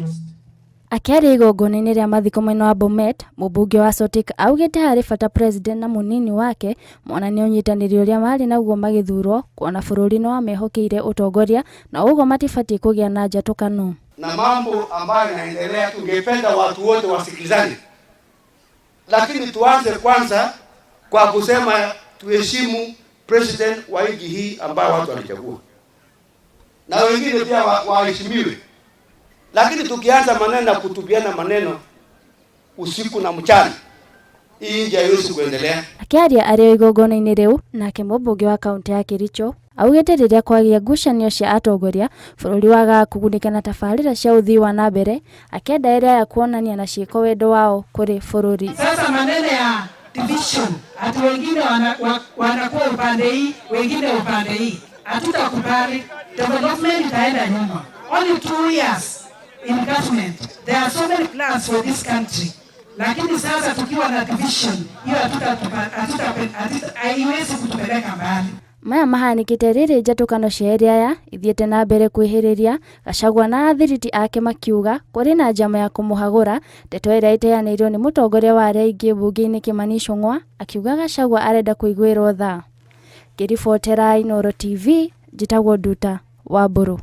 East. Akiaria igongona-inĩ rĩa mathiko mwena wa Bomet, mũmbunge wa Sotik augĩte harĩ bata president na mũnini wake monanie ũnyitanĩri ũrĩa marĩ naguo magĩthurwo kuona bũrũri no wamehokeire utongoria na ũguo matibatiĩ kũgĩa na njatũkano. Na mambo ambayo yanaendelea tungependa watu wote wasikilizane, lakini tuanze kwanza kwa kusema tuheshimu president wa nchi hii ambao watu walichagua, na wengine pia waheshimiwe. Lakini tukianza maneno na kutupiana maneno usiku na mchana, hii nje haiwezi kuendelea. Akiaria arĩ igongona-inĩ rĩu, nake mũmbunge wa kaunti ya Kericho augĩte rĩrĩa kwagĩa ngucanio cia atongoria bũrũri wagaga kũgunĩka na tabarĩra cia ũthii wa na mbere, akĩenda ĩrĩa ya kuonania na ciĩko wendo wao kũrĩ bũrũri. Sasa maneno ya division, ati wengine wanakuwa upande hii, wengine upande hii, hatutakubali. Development itaenda nyuma. Only 2 years in government, there are so many plans for this country. Lakini sasa tukiwa na division, hiyo haiwezi kutupeleka mbali. Maya mahanĩkĩte rĩrĩ njatũkano cia area ya ithiĩte na mbere kwĩhĩrĩria, Gachagua na athiriti ake makiuga kũrĩ na njama ya kũmũhagũra, ndeto ĩrĩa ĩteanĩirio nĩ mũtongoria wa arĩa aingĩ mbunge-inĩ Kimani Ichung'wa, akiuga Gachagua arenda kũiguĩrwo tha. Ngĩribotera Inooro TV, njĩtagwo Nduta Wambũrũ.